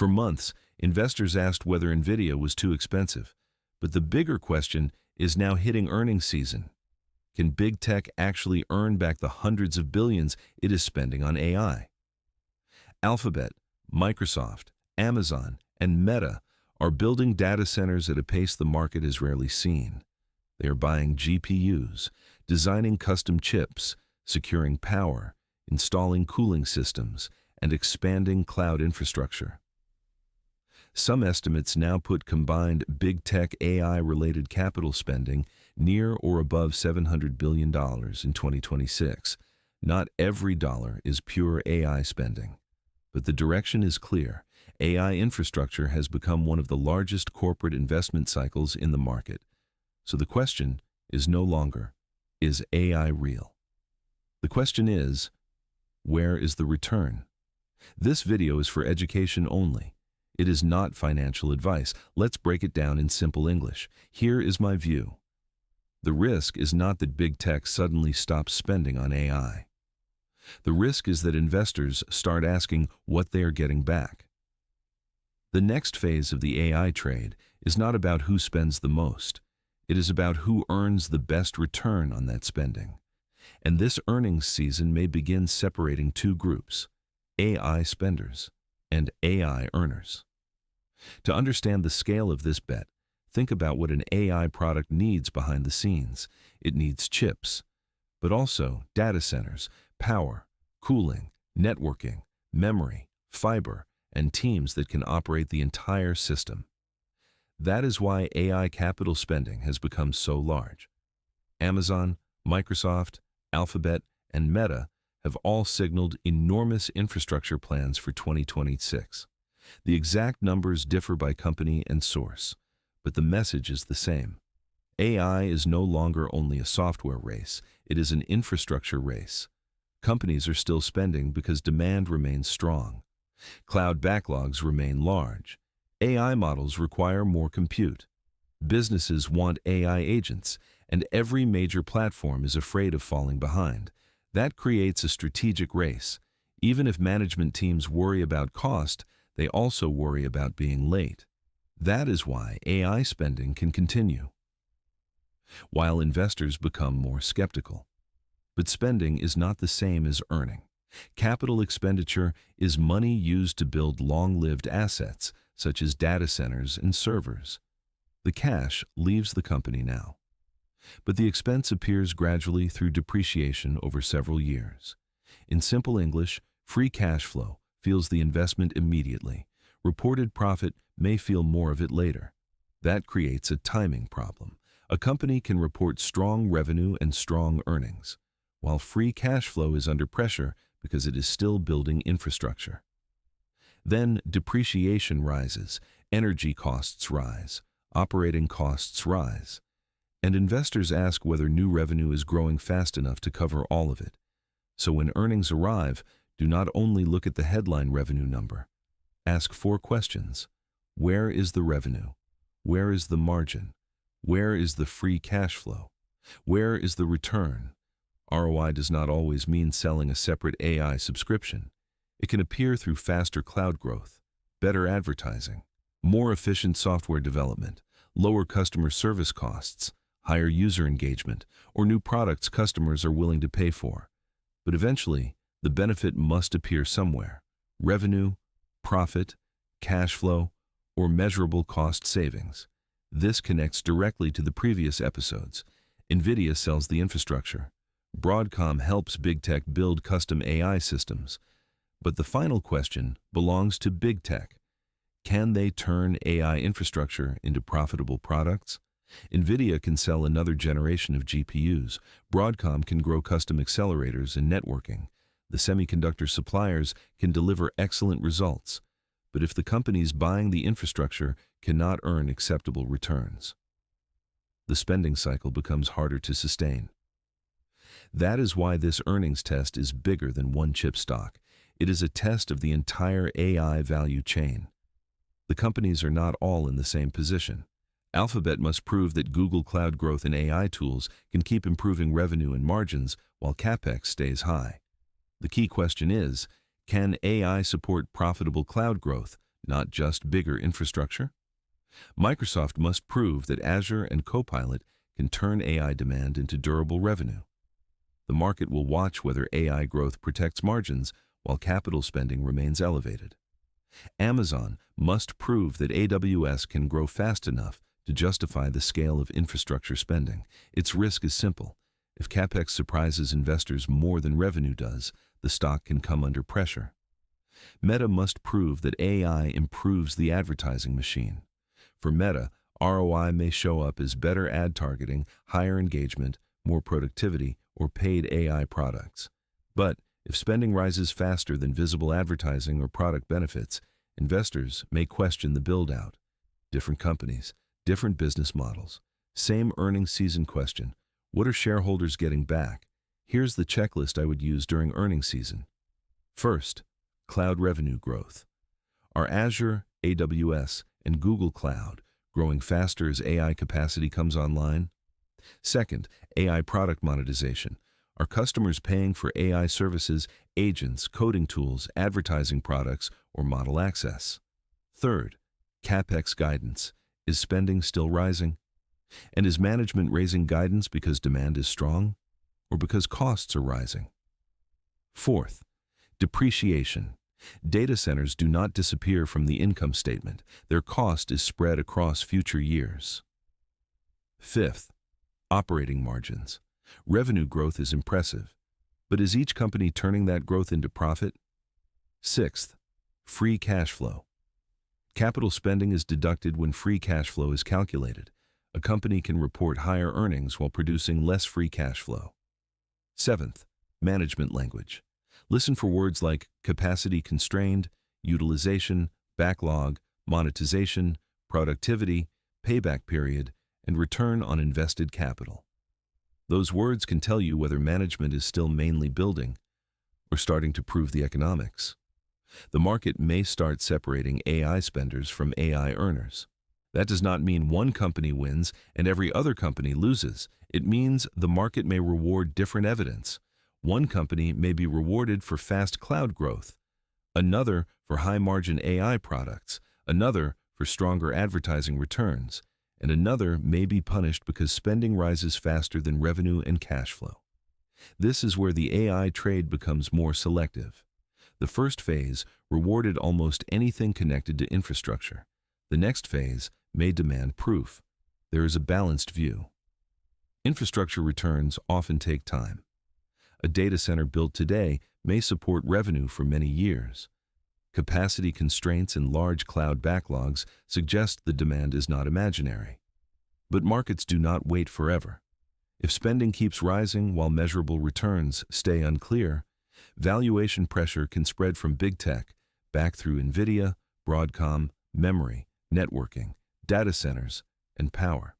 For months, investors asked whether Nvidia was too expensive. But the bigger question is now hitting earnings season. Can big tech actually earn back the hundreds of billions it is spending on AI? Alphabet, Microsoft, Amazon, and Meta are building data centers at a pace the market has rarely seen. They are buying GPUs, designing custom chips, securing power, installing cooling systems, and expanding cloud infrastructure. Some estimates now put combined big tech AI-related capital spending near or above $700 billion in 2026. Not every dollar is pure AI spending, but the direction is clear. AI infrastructure has become one of the largest corporate investment cycles in the market. So the question is no longer, is AI real? The question is, where is the return? This video is for education only. It is not financial advice. Let's break it down in simple English. Here is my view. The risk is not that big tech suddenly stops spending on AI. The risk is that investors start asking what they are getting back. The next phase of the AI trade is not about who spends the most. It is about who earns the best return on that spending. And this earnings season may begin separating two groups: AI spenders and AI earners. To understand the scale of this bet, think about what an AI product needs behind the scenes. It needs chips, but also data centers, power, cooling, networking, memory, fiber, and teams that can operate the entire system. That is why AI capital spending has become so large. Amazon, Microsoft, Alphabet, and Meta have all signaled enormous infrastructure plans for 2026. The exact numbers differ by company and source, but the message is the same. AI is no longer only a software race, it is an infrastructure race. Companies are still spending because demand remains strong. Cloud backlogs remain large. AI models require more compute. Businesses want AI agents, and every major platform is afraid of falling behind. That creates a strategic race. Even if management teams worry about cost, they also worry about being late. That is why AI spending can continue, while investors become more skeptical. But spending is not the same as earning. Capital expenditure is money used to build long-lived assets, such as data centers and servers. The cash leaves the company now, but the expense appears gradually through depreciation over several years. In simple English, free cash flow feels the investment immediately. Reported profit may feel more of it later. That creates a timing problem. A company can report strong revenue and strong earnings, while free cash flow is under pressure because it is still building infrastructure. Then depreciation rises, energy costs rise, operating costs rise, and investors ask whether new revenue is growing fast enough to cover all of it. So when earnings arrive, do not only look at the headline revenue number. Ask 4 questions. Where is the revenue? Where is the margin? Where is the free cash flow? Where is the return? ROI does not always mean selling a separate AI subscription. It can appear through faster cloud growth, better advertising, more efficient software development, lower customer service costs, higher user engagement, or new products customers are willing to pay for. But eventually, the benefit must appear somewhere: revenue, profit, cash flow, or measurable cost savings. This connects directly to the previous episodes. Nvidia sells the infrastructure. Broadcom helps big tech build custom AI systems. But the final question belongs to big tech. Can they turn AI infrastructure into profitable products? Nvidia can sell another generation of GPUs. Broadcom can grow custom accelerators and networking. The semiconductor suppliers can deliver excellent results. But if the companies buying the infrastructure cannot earn acceptable returns, the spending cycle becomes harder to sustain. That is why this earnings test is bigger than one chip stock. It is a test of the entire AI value chain. The companies are not all in the same position. Alphabet must prove that Google Cloud growth in AI tools can keep improving revenue and margins while CapEx stays high. The key question is, can AI support profitable cloud growth, not just bigger infrastructure? Microsoft must prove that Azure and Copilot can turn AI demand into durable revenue. The market will watch whether AI growth protects margins while capital spending remains elevated. Amazon must prove that AWS can grow fast enough to justify the scale of infrastructure spending. Its risk is simple. If CapEx surprises investors more than revenue does, the stock can come under pressure. Meta must prove that AI improves the advertising machine. For Meta, ROI may show up as better ad targeting, higher engagement, more productivity, or paid AI products. But if spending rises faster than visible advertising or product benefits, investors may question the build-out. Different companies, different business models. Same earnings season question. What are shareholders getting back? Here's the checklist I would use during earnings season. First, cloud revenue growth. Are Azure, AWS, and Google Cloud growing faster as AI capacity comes online? Second, AI product monetization. Are customers paying for AI services, agents, coding tools, advertising products, or model access? Third, CapEx guidance. Is spending still rising? And is management raising guidance because demand is strong or because costs are rising? Fourth, depreciation. Data centers do not disappear from the income statement. Their cost is spread across future years. Fifth, operating margins. Revenue growth is impressive, but is each company turning that growth into profit? Sixth, free cash flow. Capital spending is deducted when free cash flow is calculated. A company can report higher earnings while producing less free cash flow. Seventh, management language. Listen for words like capacity constrained, utilization, backlog, monetization, productivity, payback period, and return on invested capital. Those words can tell you whether management is still mainly building or starting to prove the economics. The market may start separating AI spenders from AI earners. That does not mean one company wins and every other company loses. It means the market may reward different evidence. One company may be rewarded for fast cloud growth, another for high-margin AI products, another for stronger advertising returns, and another may be punished because spending rises faster than revenue and cash flow. This is where the AI trade becomes more selective. The first phase rewarded almost anything connected to infrastructure. The next phase may demand proof. There is a balanced view. Infrastructure returns often take time. A data center built today may support revenue for many years. Capacity constraints and large cloud backlogs suggest the demand is not imaginary. But markets do not wait forever. If spending keeps rising while measurable returns stay unclear, valuation pressure can spread from big tech back through Nvidia, Broadcom, memory, networking, data centers, and power.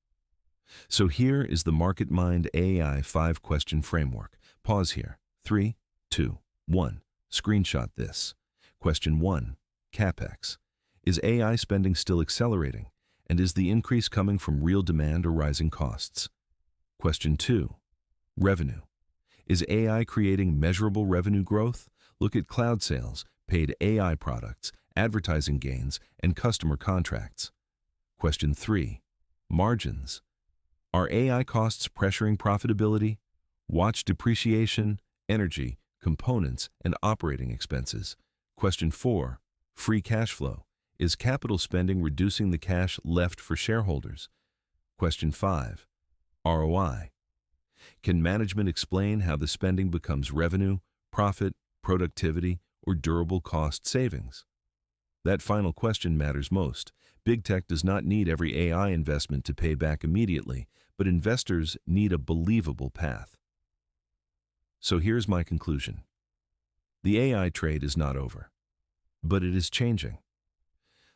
So here is the Market Mind AI 5-question framework. Pause here. 3, 2, 1. Screenshot this. Question 1. CapEx. Is AI spending still accelerating? And is the increase coming from real demand or rising costs? Question 2. Revenue. Is AI creating measurable revenue growth? Look at cloud sales, paid AI products, advertising gains, and customer contracts. Question 3. Margins. Are AI costs pressuring profitability? Watch depreciation, energy, components, and operating expenses. Question 4. Free cash flow. Is capital spending reducing the cash left for shareholders? Question 5. ROI. Can management explain how the spending becomes revenue, profit, productivity, or durable cost savings? That final question matters most. Big tech does not need every AI investment to pay back immediately, but investors need a believable path. So here's my conclusion. The AI trade is not over, but it is changing.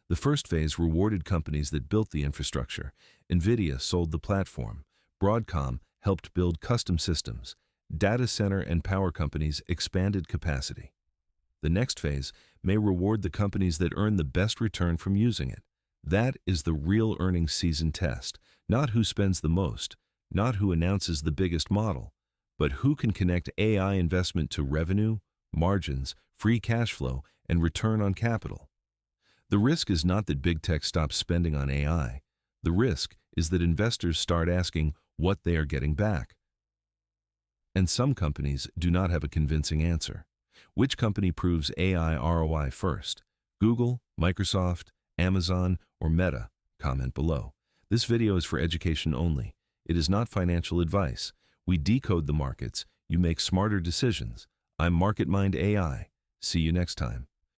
The first phase rewarded companies that built the infrastructure. Nvidia sold the platform. Broadcom helped build custom systems. Data center and power companies expanded capacity. The next phase may reward the companies that earn the best return from using it. That is the real earnings season test, not who spends the most, not who announces the biggest model, but who can connect AI investment to revenue, margins, free cash flow, and return on capital. The risk is not that big tech stops spending on AI. The risk is that investors start asking what they are getting back. And some companies do not have a convincing answer. Which company proves AI ROI first? Google, Microsoft, Amazon, or Meta? Comment below. This video is for education only. It is not financial advice. We decode the markets. You make smarter decisions. I'm MarketMind AI. See you next time.